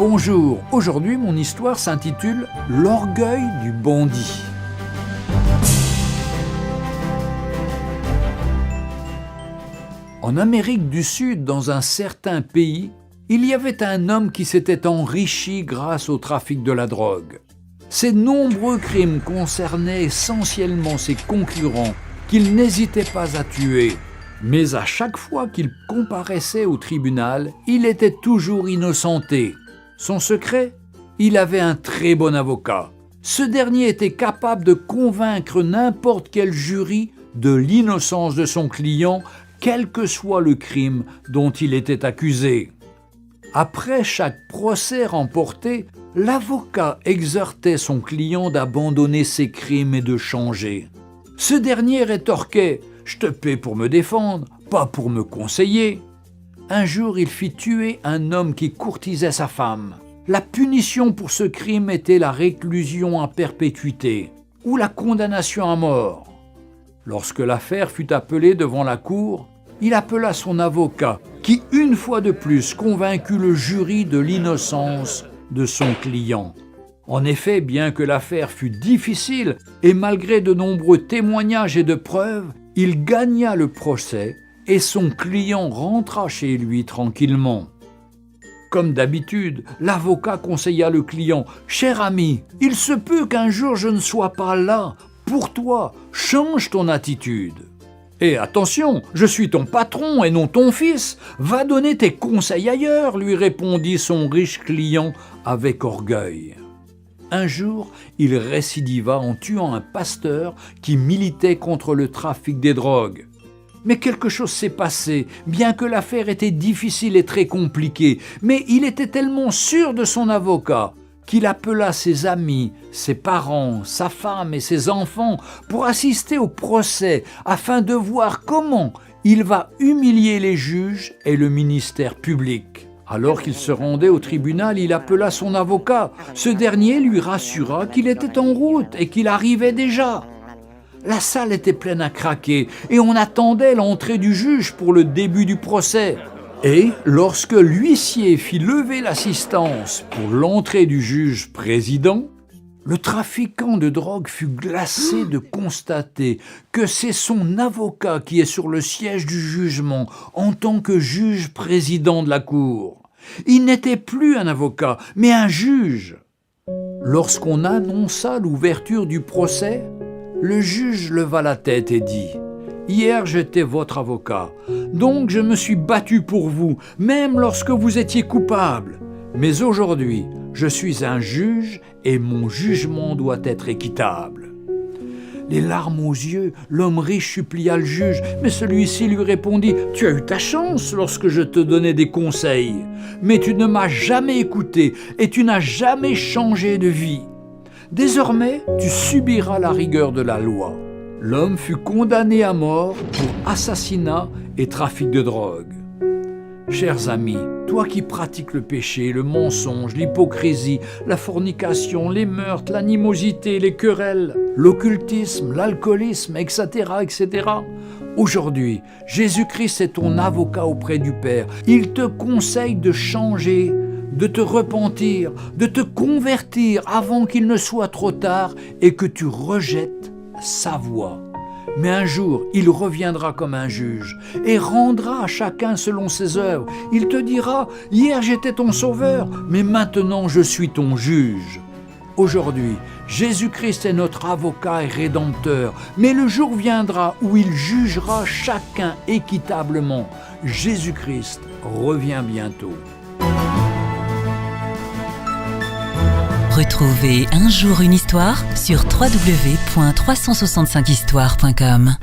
Bonjour, aujourd'hui mon histoire s'intitule « L'orgueil du bandit ». En Amérique du Sud, dans un certain pays, il y avait un homme qui s'était enrichi grâce au trafic de la drogue. Ses nombreux crimes concernaient essentiellement ses concurrents qu'il n'hésitait pas à tuer. Mais à chaque fois qu'il comparaissait au tribunal, il était toujours innocenté. Son secret ? Il avait un très bon avocat. Ce dernier était capable de convaincre n'importe quel jury de l'innocence de son client, quel que soit le crime dont il était accusé. Après chaque procès remporté, l'avocat exhortait son client d'abandonner ses crimes et de changer. Ce dernier rétorquait « Je te paie pour me défendre, pas pour me conseiller ». Un jour, il fit tuer un homme qui courtisait sa femme. La punition pour ce crime était la réclusion à perpétuité ou la condamnation à mort. Lorsque l'affaire fut appelée devant la cour, il appela son avocat qui, une fois de plus, convaincut le jury de l'innocence de son client. En effet, bien que l'affaire fût difficile et malgré de nombreux témoignages et de preuves, il gagna le procès et son client rentra chez lui tranquillement. Comme d'habitude, l'avocat conseilla le client « Cher ami, il se peut qu'un jour je ne sois pas là. Pour toi, change ton attitude. Et attention, je suis ton patron et non ton fils. Va donner tes conseils ailleurs, lui répondit son riche client avec orgueil. Un jour, il récidiva en tuant un pasteur qui militait contre le trafic des drogues. Mais quelque chose s'est passé, bien que l'affaire était difficile et très compliquée. Mais il était tellement sûr de son avocat qu'il appela ses amis, ses parents, sa femme et ses enfants pour assister au procès afin de voir comment il va humilier les juges et le ministère public. Alors qu'il se rendait au tribunal, il appela son avocat. Ce dernier lui rassura qu'il était en route et qu'il arrivait déjà. La salle était pleine à craquer et on attendait l'entrée du juge pour le début du procès. Et lorsque l'huissier fit lever l'assistance pour l'entrée du juge président, le trafiquant de drogue fut glacé de constater que c'est son avocat qui est sur le siège du jugement en tant que juge président de la cour. Il n'était plus un avocat, mais un juge. Lorsqu'on annonça l'ouverture du procès, le juge leva la tête et dit « Hier, j'étais votre avocat, donc je me suis battu pour vous, même lorsque vous étiez coupable. Mais aujourd'hui, je suis un juge et mon jugement doit être équitable. » Les larmes aux yeux, l'homme riche supplia le juge, mais celui-ci lui répondit « Tu as eu ta chance lorsque je te donnais des conseils, mais tu ne m'as jamais écouté et tu n'as jamais changé de vie. Désormais, tu subiras la rigueur de la loi. » L'homme fut condamné à mort pour assassinat et trafic de drogue. Chers amis, toi qui pratiques le péché, le mensonge, l'hypocrisie, la fornication, les meurtres, l'animosité, les querelles, l'occultisme, l'alcoolisme, etc., etc. Aujourd'hui, Jésus-Christ est ton avocat auprès du Père. Il te conseille de changer, de te repentir, de te convertir avant qu'il ne soit trop tard et que tu rejettes sa voix. Mais un jour, il reviendra comme un juge et rendra à chacun selon ses œuvres. Il te dira « Hier j'étais ton sauveur, mais maintenant je suis ton juge. » Aujourd'hui, Jésus-Christ est notre avocat et rédempteur, mais le jour viendra où il jugera chacun équitablement. Jésus-Christ revient bientôt. Retrouvez Un jour une histoire sur www.365histoire.com.